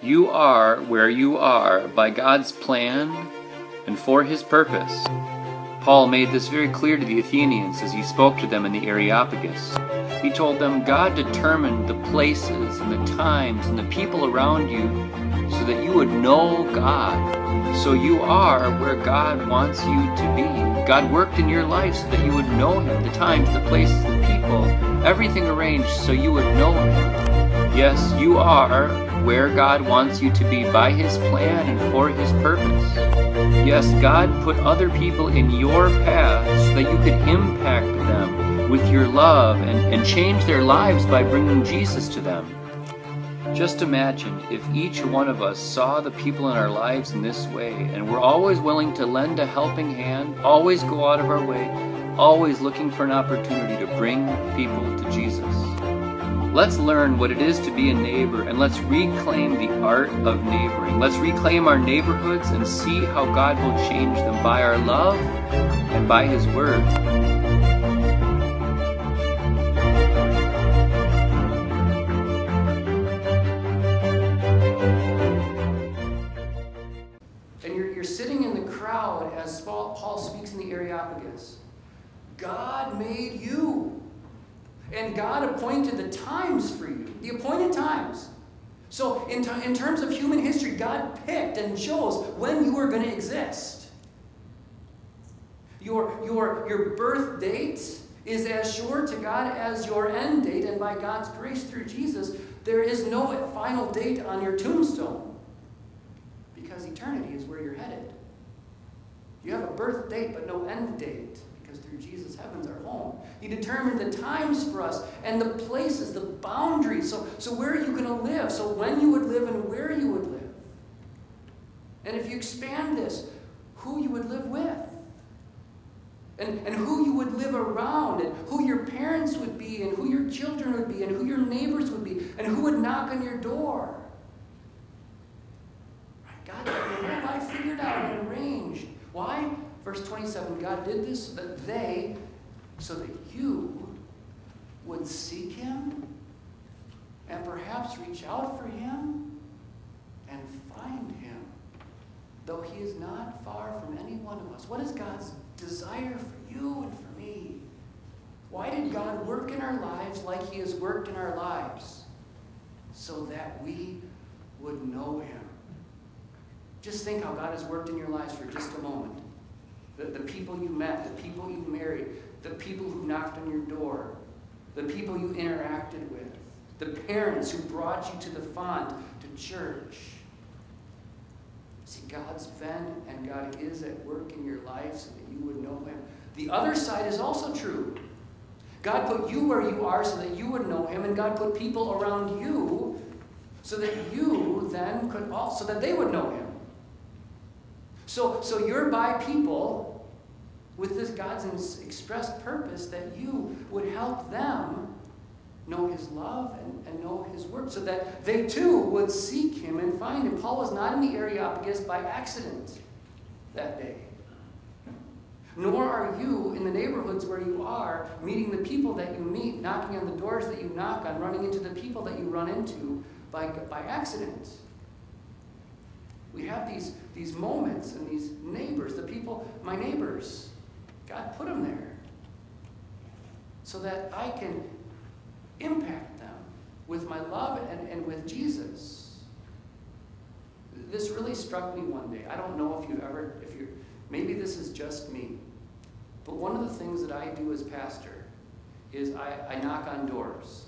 You are where you are by God's plan and for His purpose. Paul made this very clear to the Athenians as he spoke to them in the Areopagus. He told them God determined the places and the times and the people around you so that you would know God. So you are where God wants you to be. God worked in your life so that you would know Him, the times, the places, the people, everything arranged so you would know Him. Yes, you are where God wants you to be by His plan and for His purpose. Yes, God put other people in your path so that you could impact them with your love and change their lives by bringing Jesus to them. Just imagine if each one of us saw the people in our lives in this way, and we're always willing to lend a helping hand, always go out of our way, always looking for an opportunity to bring people to Jesus. Let's learn what it is to be a neighbor, and let's reclaim the art of neighboring. Let's reclaim our neighborhoods and see how God will change them by our love and by His Word. And you're sitting in the crowd as Paul speaks in the Areopagus. God made you. And God appointed the times for you, the appointed times. So in terms of human history, God picked and chose when you were going to exist. Your birth date is as sure to God as your end date, and by God's grace through Jesus, there is no final date on your tombstone, because eternity is where you're headed. You have a birth date but no end date, because through Jesus, heaven's our home. He determined the times for us and the places, the boundaries. So where are you going to live? So when you would live and where you would live. And if you expand this, who you would live with. And who you would live around, and who your parents would be, and who your children would be, and who your neighbors would be, and who would knock on your door. Right? God got your whole life figured out and arranged. Why? Verse 27, God did this so that you would seek Him and perhaps reach out for Him and find Him, though He is not far from any one of us. What is God's desire for you and for me? Why did God work in our lives like He has worked in our lives? So that we would know Him. Just think how God has worked in your lives for just a moment. The people you met, the people you married, the people who knocked on your door, the people you interacted with, the parents who brought you to the font, to church. See, God's been and God is at work in your life so that you would know Him. The other side is also true. God put you where you are so that you would know Him, and God put people around you so that you then could also, so that they would know Him. So you're by people with this God's expressed purpose that you would help them know His love and know His work, so that they too would seek Him and find Him. Paul was not in the Areopagus by accident that day. Nor are you in the neighborhoods where you are, meeting the people that you meet, knocking on the doors that you knock on, running into the people that you run into by accident. We have these moments and these neighbors, the people, my neighbors. God put them there so that I can impact them with my love and with Jesus. This really struck me one day. I don't know maybe this is just me, but one of the things that I do as pastor is I knock on doors.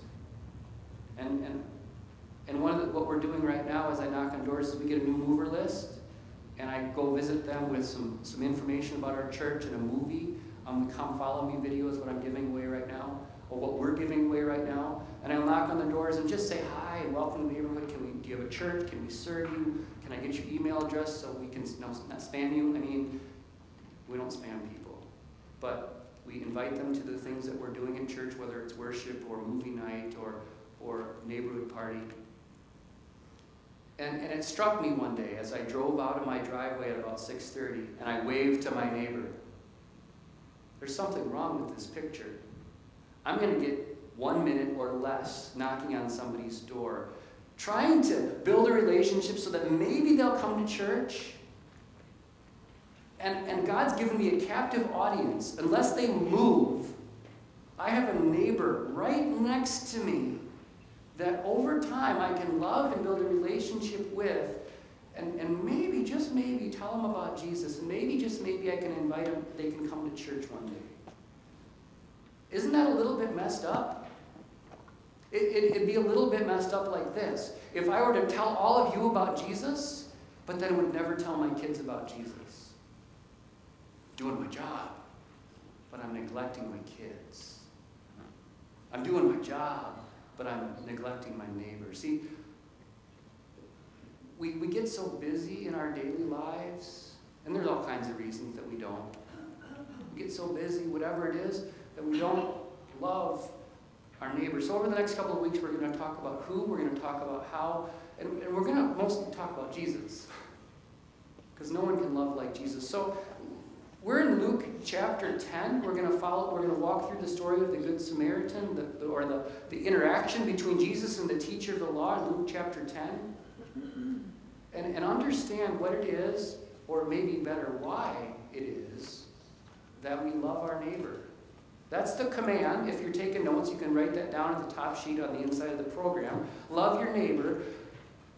And what we're doing right now as I knock on doors is we get a new mover list, and I go visit them with some information about our church and a movie. The Come Follow Me video is what I'm giving away right now, or what we're giving away right now. And I'll knock on the doors and just say, hi, welcome to the neighborhood. Do you have a church? Can we serve you? Can I get your email address so we can not spam you? I mean, we don't spam people. But we invite them to the things that we're doing in church, whether it's worship or movie night or neighborhood party. And it struck me one day as I drove out of my driveway at about 6:30, and I waved to my neighbor. There's something wrong with this picture. I'm going to get 1 minute or less knocking on somebody's door, trying to build a relationship so that maybe they'll come to church. And God's given me a captive audience. Unless they move, I have a neighbor right next to me that over time I can love and build a relationship with, and maybe, just maybe, tell them about Jesus, and maybe, just maybe, I can invite them, they can come to church one day. Isn't that a little bit messed up? It'd be a little bit messed up like this. If I were to tell all of you about Jesus, but then would never tell my kids about Jesus. Doing my job, but I'm neglecting my kids. I'm doing my job, but I'm neglecting my neighbor. See, we get so busy in our daily lives, and there's all kinds of reasons that we don't. We get so busy, whatever it is, that we don't love our neighbors. So over the next couple of weeks, we're going to talk about who, we're going to talk about how, and we're going to mostly talk about Jesus. Because no one can love like Jesus. So we're in Luke chapter 10. We're going to walk through the story of the Good Samaritan, the interaction between Jesus and the teacher of the law in Luke chapter 10. And understand what it is, or maybe better, why it is, that we love our neighbor. That's the command. If you're taking notes, you can write that down at the top sheet on the inside of the program. Love your neighbor.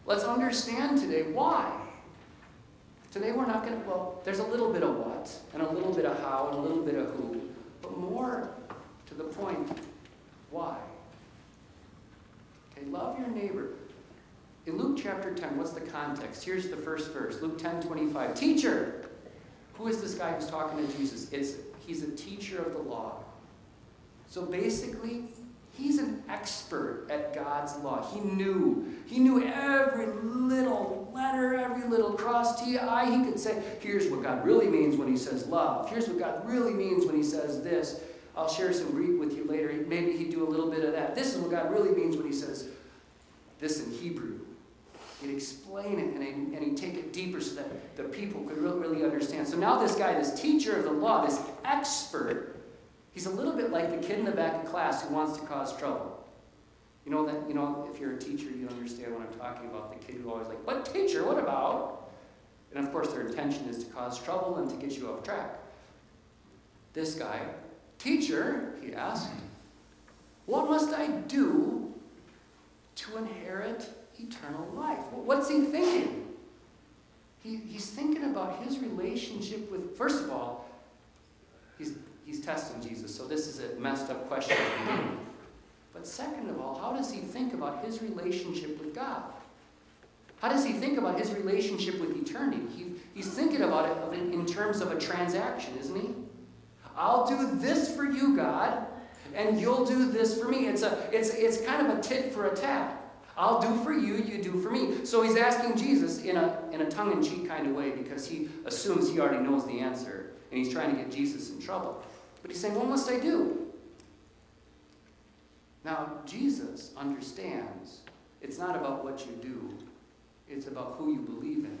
Let's understand today why. Today we're not going to, well, there's a little bit of what, and a little bit of how, and a little bit of who, but more to the point, why. Okay, love your neighbor. In Luke chapter 10, what's the context? Here's the first verse, Luke 10:25. Teacher! Who is this guy who's talking to Jesus? He's a teacher of the law. So basically, he's an expert at God's law. He knew every little letter, every little cross T, I. He could say, here's what God really means when he says love. Here's what God really means when he says this. I'll share some Greek with you later. Maybe he'd do a little bit of that. This is what God really means when he says this in Hebrew. He'd explain it, and he'd take it deeper so that the people could really understand. So now this guy, this teacher of the law, this expert, he's a little bit like the kid in the back of class who wants to cause trouble. You know, if you're a teacher, you understand what I'm talking about. The kid who always like, what teacher, what about? And of course their intention is to cause trouble and to get you off track. This guy, teacher, he asked, what must I do to inherit eternal life? What's he thinking? He's thinking about his relationship with, first of all, he's testing Jesus, so this is a messed up question. But second of all, how does he think about his relationship with God? How does he think about his relationship with eternity? He's thinking about it in terms of a transaction, isn't he? I'll do this for you, God, and you'll do this for me. It's kind of a tit for a tat. I'll do for you, you do for me. So he's asking Jesus in a tongue-in-cheek kind of way because he assumes he already knows the answer, and he's trying to get Jesus in trouble. But he's saying, what must I do? Now, Jesus understands it's not about what you do, it's about who you believe in.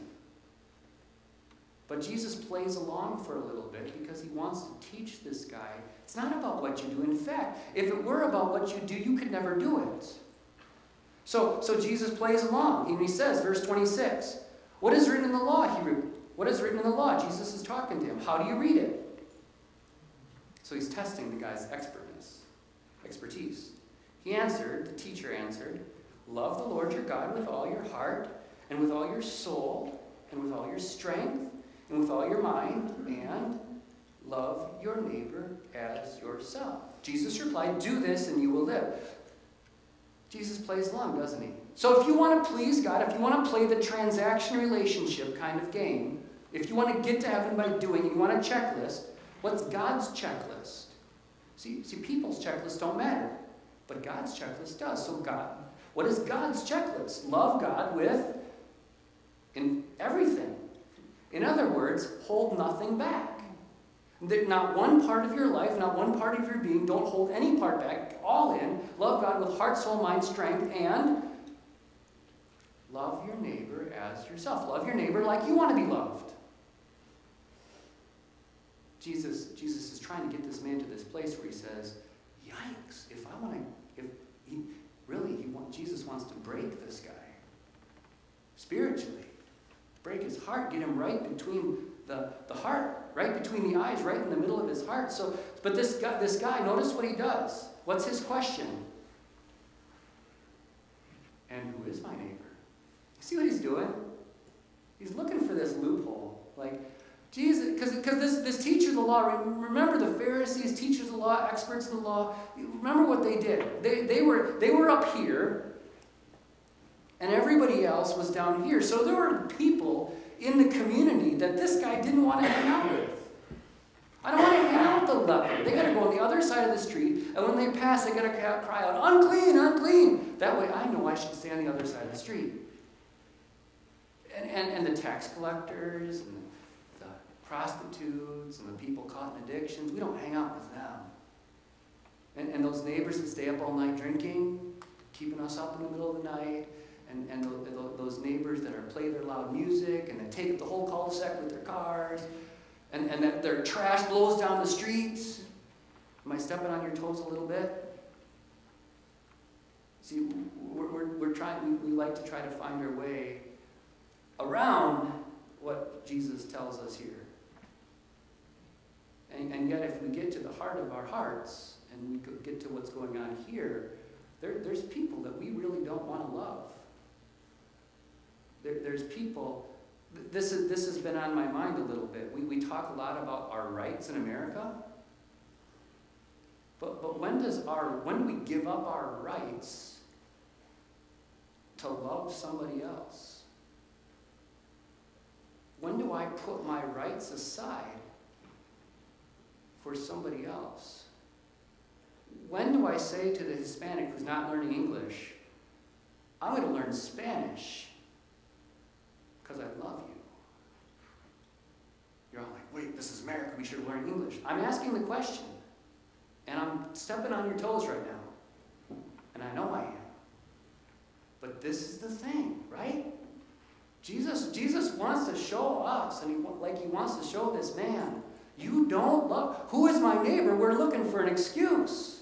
But Jesus plays along for a little bit because he wants to teach this guy. It's not about what you do. In fact, if it were about what you do, you could never do it. So Jesus plays along, and he says, verse 26, what is written in the law? What is written in the law? Jesus is talking to him. How do you read it? So he's testing the guy's expertise. The teacher answered, love the Lord your God with all your heart, and with all your soul, and with all your strength, and with all your mind, and love your neighbor as yourself. Jesus replied, do this and you will live. Jesus plays along, doesn't he? So if you want to please God, if you want to play the transaction relationship kind of game, if you want to get to heaven by doing, you want a checklist, what's God's checklist? See, people's checklists don't matter, but God's checklist does. So what is God's checklist? Love God in everything. In other words, hold nothing back. Not one part of your life, not one part of your being, don't hold any part back, all in. Love God with heart, soul, mind, strength, and love your neighbor as yourself. Love your neighbor like you want to be loved. Jesus is trying to get this man to this place where he says, yikes, Jesus wants to break this guy. spiritually. Break his heart, get him right between the heart, right between the eyes, right in the middle of his heart. So, but this guy, notice what he does. What's his question? And who is my neighbor? See what he's doing? He's looking for this loophole. Like, Jesus, because this teacher of the law, remember the Pharisees, teachers of the law, experts in the law, remember what they did. They were up here, and everybody else was down here. So there were people in the community that this guy didn't want to hang out with. I don't want to hang out with the leper. They got to go on the other side of the street, and when they pass, they got to cry out, unclean, unclean. That way I know I should stay on the other side of the street. And the tax collectors, and the prostitutes, and the people caught in addictions, we don't hang out with them. And those neighbors that stay up all night drinking, keeping us up in the middle of the night, and those neighbors that play their loud music, and they take up the whole cul-de-sac with their cars, and that their trash blows down the streets. Am I stepping on your toes a little bit? See, we like to try to find our way around what Jesus tells us here. And yet if we get to the heart of our hearts, and we get to what's going on here, there's people that we really don't want to love. There's people, this has been on my mind a little bit. We talk a lot about our rights in America, but when do we give up our rights to love somebody else? When do I put my rights aside for somebody else? When do I say to the Hispanic who's not learning English, I'm going to learn Spanish because I love you? You're all like, wait, this is America, we should learn English. I'm asking the question, and I'm stepping on your toes right now, and I know I am. But this is the thing, right? Jesus wants to show us, and he wants to show this man, you don't love, who is my neighbor? We're looking for an excuse.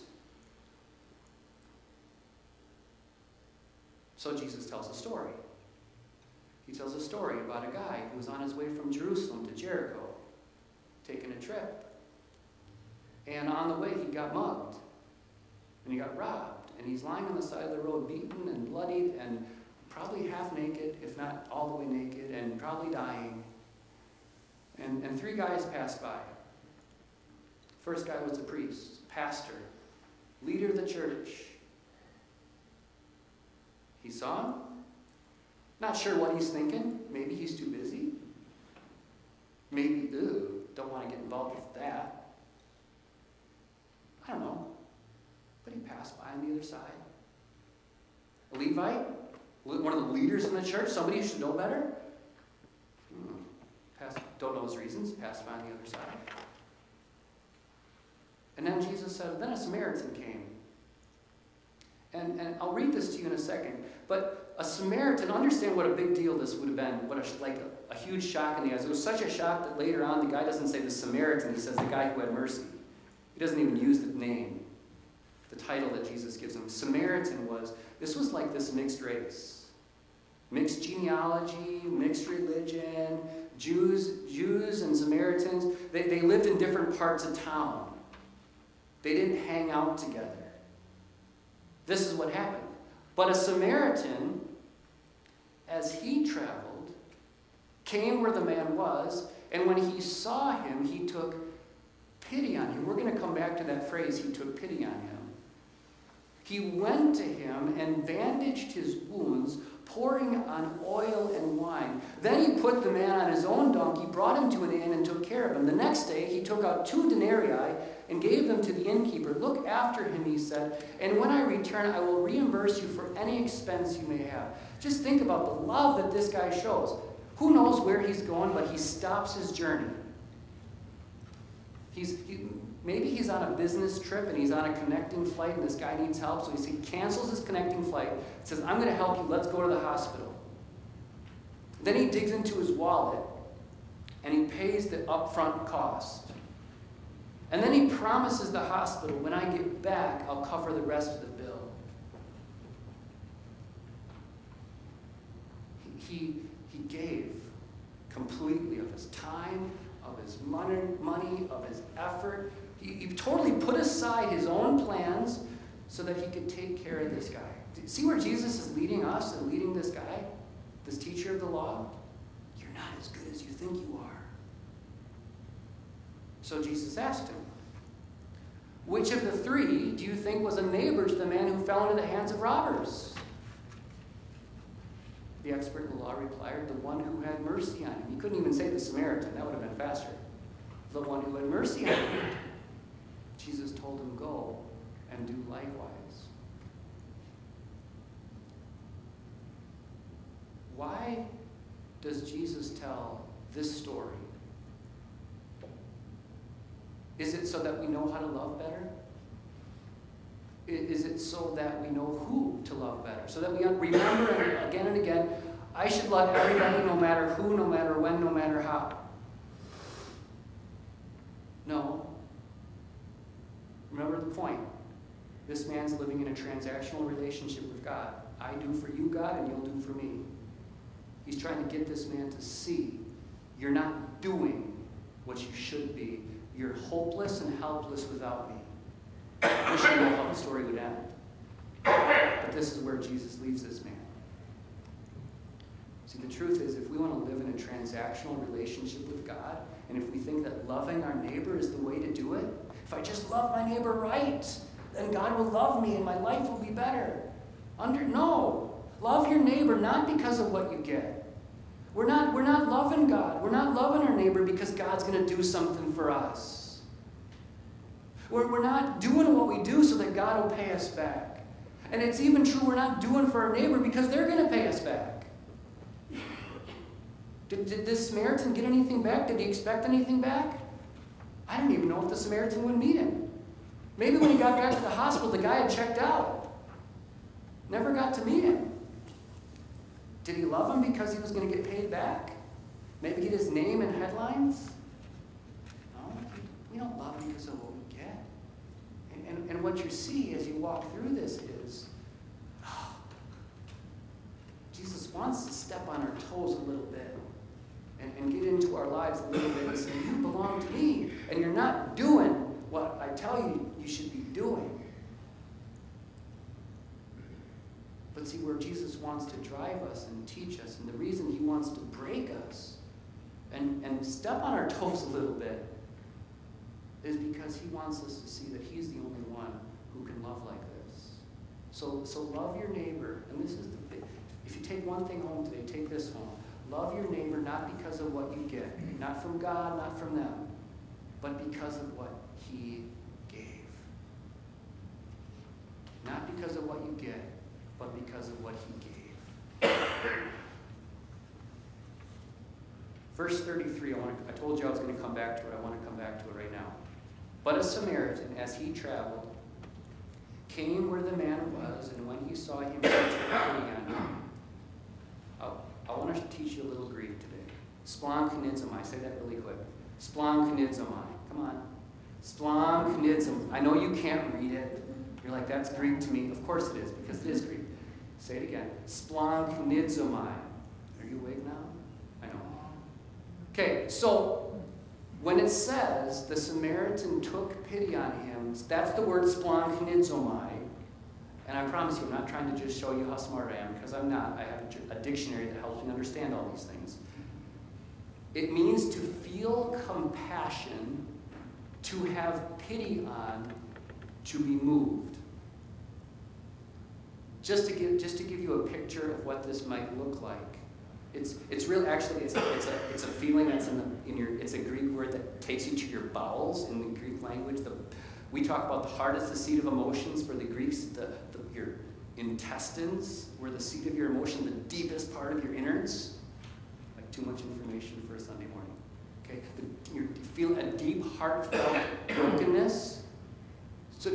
So Jesus tells a story. He tells a story about a guy who was on his way from Jerusalem to Jericho, taking a trip. And on the way, he got mugged, and he got robbed, and he's lying on the side of the road, beaten and bloodied, and probably half naked, if not all the way naked, and probably dying. And three guys passed by. First guy was a priest, pastor, leader of the church. He saw him. Not sure what he's thinking. Maybe he's too busy. Maybe, don't want to get involved with that. I don't know. But he passed by on the other side. A Levite, one of the leaders in the church, somebody who should know better. Don't know his reasons, passed by on the other side. And then Jesus said, then a Samaritan came. And I'll read this to you in a second. But a Samaritan, understand what a big deal this would have been. What a huge shock in the eyes. It was such a shock that later on the guy doesn't say the Samaritan, he says the guy who had mercy. He doesn't even use the name, the title that Jesus gives him. Samaritan this was like this mixed race. Mixed genealogy, mixed religion, Jews and Samaritans, they lived in different parts of town. They didn't hang out together. This is what happened. But a Samaritan, as he traveled, came where the man was, and when he saw him, he took pity on him. We're going to come back to that phrase, he took pity on him. He went to him and bandaged his wounds, pouring on oil and wine. Then he put the man on his own donkey, brought him to an inn, and took care of him. The next day he took out 2 denarii and gave them to the innkeeper. Look after him, he said, and when I return, I will reimburse you for any expense you may have. Just think about the love that this guy shows. Who knows where he's going, but he stops his journey. Maybe he's on a business trip and he's on a connecting flight and this guy needs help, so he cancels his connecting flight, says, I'm going to help you, let's go to the hospital. Then he digs into his wallet and he pays the upfront cost. And then he promises the hospital, when I get back, I'll cover the rest of the bill. he gave completely of his time, of his money, of his effort. He totally put aside his own plans so that he could take care of this guy. See where Jesus is leading us and leading this guy, this teacher of the law? You're not as good as you think you are. So Jesus asked him, which of the three do you think was a neighbor to the man who fell into the hands of robbers? The expert in the law replied, the one who had mercy on him. He couldn't even say the Samaritan. That would have been faster. The one who had mercy on him. Jesus told him, go and do likewise. Why does Jesus tell this story? Is it so that we know how to love better? Is it so that we know who to love better? So that we remember again and again, I should love everybody no matter who, no matter when, no matter how. No. Remember the point. This man's living in a transactional relationship with God. I do for you, God, and you'll do for me. He's trying to get this man to see you're not doing what you should be. You're hopeless and helpless without me. I wish I knew how the story would end. But this is where Jesus leaves this man. See, the truth is, if we want to live in a transactional relationship with God, and if we think that loving our neighbor is the way to do it, if I just love my neighbor right, then God will love me and my life will be better. No. Love your neighbor not because of what you get. We're not loving God. We're not loving our neighbor because God's going to do something for us. We're not doing what we do so that God will pay us back. And it's even true we're not doing for our neighbor because they're going to pay us back. Did this Samaritan get anything back? Did he expect anything back? I don't even know if the Samaritan would meet him. Maybe when he got back to the hospital, the guy had checked out. Never got to meet him. Did he love him because he was going to get paid back? Maybe get his name in headlines? No, we don't love him because of what we get. And what you see as you walk through this is, Jesus wants to step on our toes a little bit and get into our lives a little bit and say, you belong to me, and you're not doing what I tell you you should be doing. But see, where Jesus wants to drive us and teach us, and the reason he wants to break us and step on our toes a little bit is because he wants us to see that he's the only one who can love like this. So love your neighbor. And this is the big, if you take one thing home today, take this home. Love your neighbor not because of what you get, not from God, not from them, but because of what he gave. Not because of what you get, but because of what he gave. Verse 33, I told you I was going to come back to it. I want to come back to it right now. But a Samaritan, as he traveled, came where the man was, and when he saw him, he took pity on him. I want to teach you a little Greek today. Splanchnizomai. Say that really quick. Splanchnizomai. Come on. Splanchnizomai. I know you can't read it. You're like, that's Greek to me. Of course it is, because it is Greek. Say it again. Splanchnizomai. Are you awake now? I know. Okay, so when it says the Samaritan took pity on him, that's the word splanchnizomai. And I promise you, I'm not trying to just show you how smart I am, because I'm not. I have a dictionary that helps me understand all these things. It means to feel compassion, to have pity on, to be moved. Just to give you a picture of what this might look like. It's real. Actually, it's a feeling that's in your. It's a Greek word that takes you to your bowels in the Greek language. We talk about the heart as the seat of emotions. For the Greeks, your intestines were the seat of your emotion, the deepest part of your innards. Like too much information for a Sunday morning. Okay, you feel a deep, heartfelt brokenness. So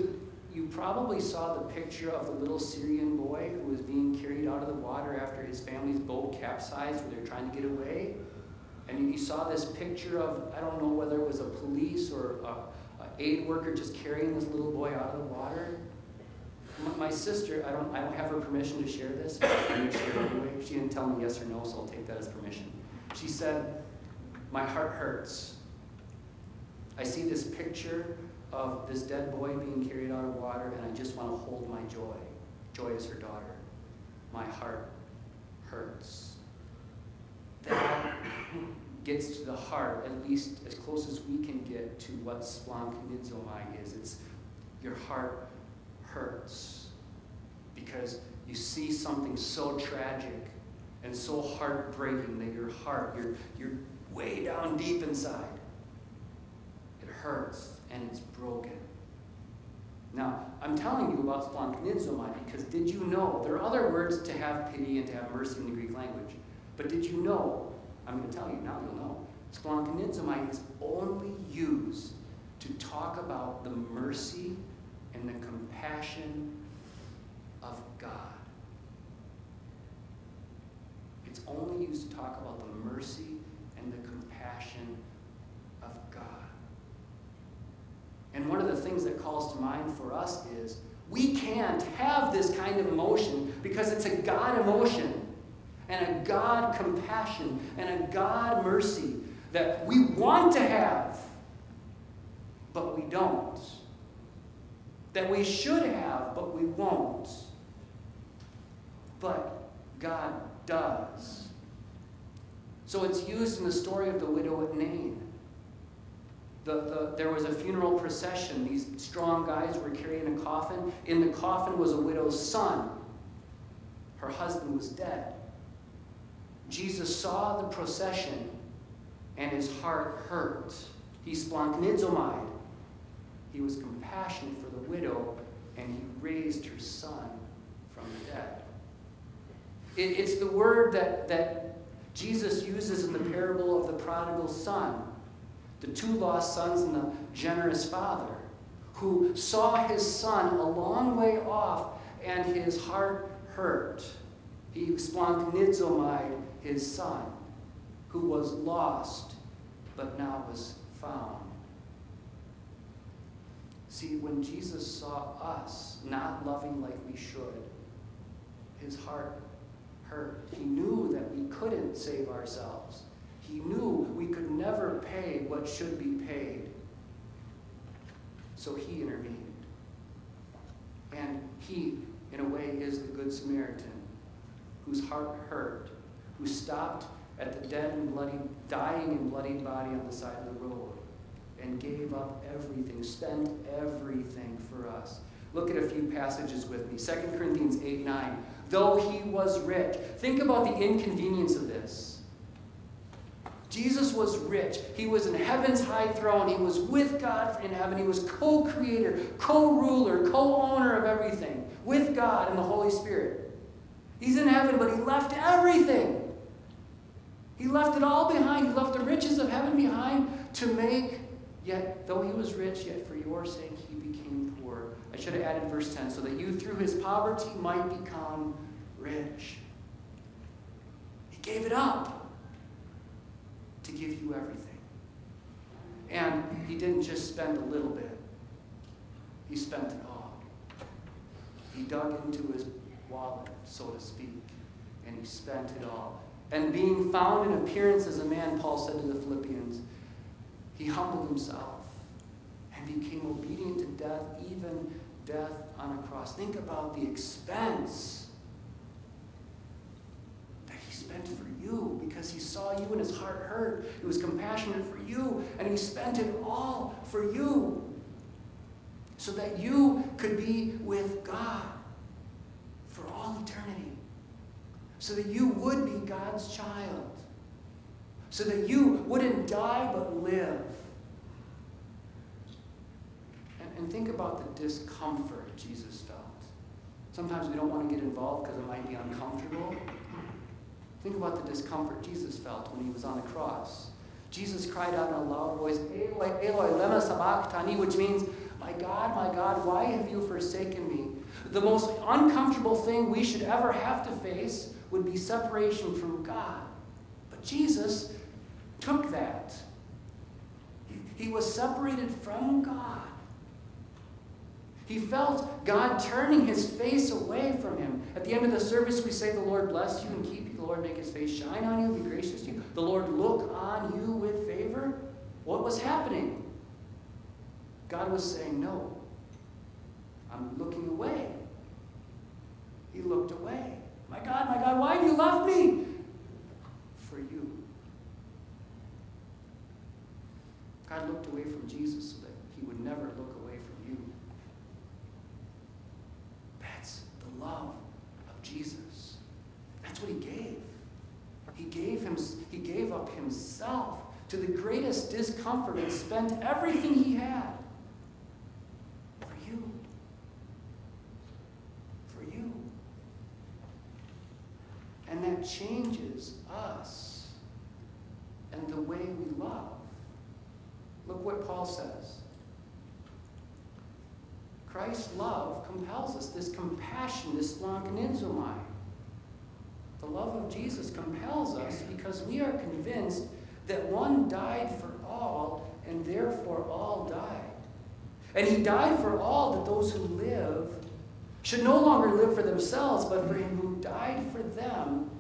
you probably saw the picture of the little Syrian boy who was being carried out of the water after his family's boat capsized, where they're trying to get away. And you saw this picture of, I don't know whether it was a police or a aid worker just carrying this little boy out of the water. My sister, I don't have her permission to share this, but I'm going to share it anyway. She didn't tell me yes or no, so I'll take that as permission. She said, "My heart hurts. I see this picture of this dead boy being carried out of water, and I just want to hold my Joy. Joy is her daughter. My heart hurts." That gets to the heart, at least as close as we can get to what splanchnizomai is. It's your heart hurts because you see something so tragic and so heartbreaking that your heart, you're way down deep inside. It hurts and it's broken. Now, I'm telling you about splanchnizomai because did you know, there are other words to have pity and to have mercy in the Greek language, but did you know, I'm going to tell you, now you'll know, splanchnizomai is only used to talk about the mercy and the compassion of God. It's only used to talk about the mercy and the compassion of God. And one of the things that calls to mind for us is we can't have this kind of emotion because it's a God emotion and a God compassion and a God mercy that we want to have, but we don't. That we should have, but we won't. But God does. So it's used in the story of the widow at Nain. There was a funeral procession. These strong guys were carrying a coffin. In the coffin was a widow's son. Her husband was dead. Jesus saw the procession and his heart hurt. He splanchnizomai. He was compassionate for the widow and he raised her son from the dead. It's the word that Jesus uses in the parable of the prodigal son. The two lost sons and the generous father who saw his son a long way off and his heart hurt. He splanchnizomai his son who was lost but now was found. See, when Jesus saw us not loving like we should, his heart hurt. He knew that we couldn't save ourselves. He knew we could never pay what should be paid. So he intervened. And he, in a way, is the Good Samaritan whose heart hurt, who stopped at the dead and bloody, dying and bloodied body on the side of the road and gave up everything, spent everything for us. Look at a few passages with me. 2 Corinthians 8:9. Though he was rich. Think about the inconvenience of this. Jesus was rich. He was in heaven's high throne. He was with God in heaven. He was co-creator, co-ruler, co-owner of everything with God and the Holy Spirit. He's in heaven, but he left everything. He left it all behind. He left the riches of heaven behind to make, yet though he was rich, yet for your sake he became poor. I should have added verse 10, so that you through his poverty might become rich. He gave it up to give you everything. And he didn't just spend a little bit. He spent it all. He dug into his wallet, so to speak, and he spent it all. And being found in appearance as a man, Paul said to the Philippians, he humbled himself and became obedient to death, even death on a cross. Think about the expense that he spent for you because he saw you and his heart hurt. He was compassionate for you and he spent it all for you so that you could be with God for all eternity. So that you would be God's child. So that you wouldn't die but live. And think about the discomfort Jesus felt. Sometimes we don't want to get involved because it might be uncomfortable. Think about the discomfort Jesus felt when he was on the cross. Jesus cried out in a loud voice, Eloi, Eloi, lema sabachthani, which means, my God, why have you forsaken me? The most uncomfortable thing we should ever have to face would be separation from God. But Jesus took that. He was separated from God. He felt God turning his face away from him. At the end of the service, we say, the Lord bless you and keep you. The Lord make his face shine on you, be gracious to you. The Lord look on you with favor. What was happening? God was saying, no, I'm looking away. He looked away. My God, why have you left me? For you. God looked away from Jesus so that he would never look away from you. That's the love of Jesus. That's what he gave. He gave up himself to the greatest discomfort and spent everything he had for you. For you. And that changes us and the way we love. Look what Paul says. Christ's love compels us, this compassion, this splanchnizomai. The love of Jesus compels us because we are convinced that one died for all, and therefore all died. And he died for all, that those who live should no longer live for themselves, but for him who died for them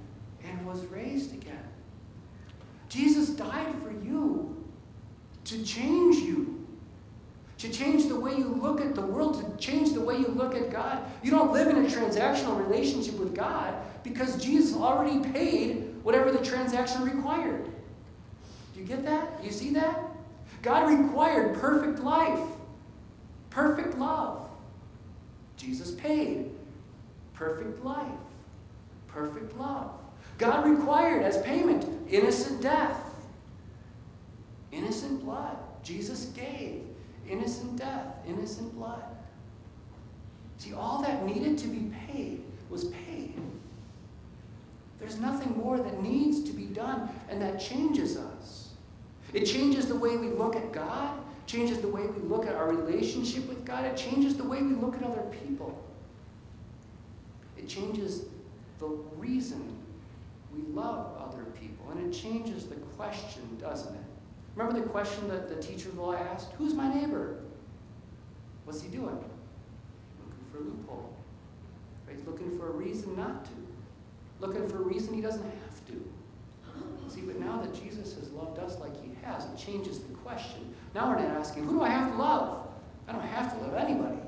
and was raised again. Jesus died for you to change you, to change the way you look at the world, to change the way you look at God. You don't live in a transactional relationship with God because Jesus already paid whatever the transaction required. Do you get that? You see that? God required perfect life, perfect love. Jesus paid perfect life, perfect love. God required as payment innocent death, innocent blood. Jesus gave innocent death, innocent blood. See, all that needed to be paid was paid. There's nothing more that needs to be done, and that changes us. It changes the way we look at God, changes the way we look at our relationship with God, it changes the way we look at other people. It changes the reason we love other people, and it changes the question, doesn't it? Remember the question that the teacher of the law asked? Who's my neighbor? What's he doing? Looking for a loophole. He's looking for a reason not to. Looking for a reason he doesn't have to. See, but now that Jesus has loved us like he has, it changes the question. Now we're not asking, who do I have to love? I don't have to love anybody,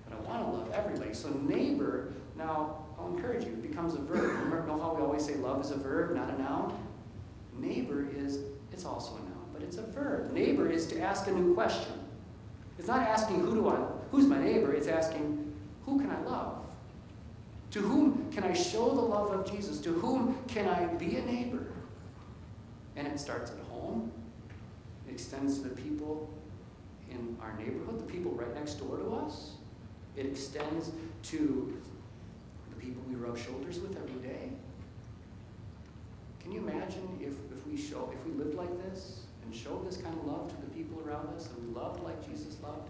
but I want to love everybody. So neighbor, now I'll encourage you, it becomes a verb. Remember how we always say love is a verb, not a noun? Neighbor is, it's also a noun, but it's a verb. Neighbor is to ask a new question. It's not asking who's my neighbor, it's asking, who can I love? To whom can I show the love of Jesus? To whom can I be a neighbor? And it starts at home. It extends to the people in our neighborhood, the people right next door to us. It extends to the people we rub shoulders with every day. Can you imagine if we lived like this and showed this kind of love to the people around us, and we loved like Jesus loved?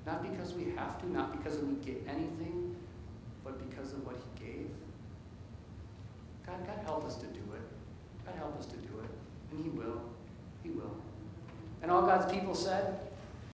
Not because we have to, not because we get anything, but because of what he gave. God help us to do it. God help us to do it. And he will. He will. And all God's people said,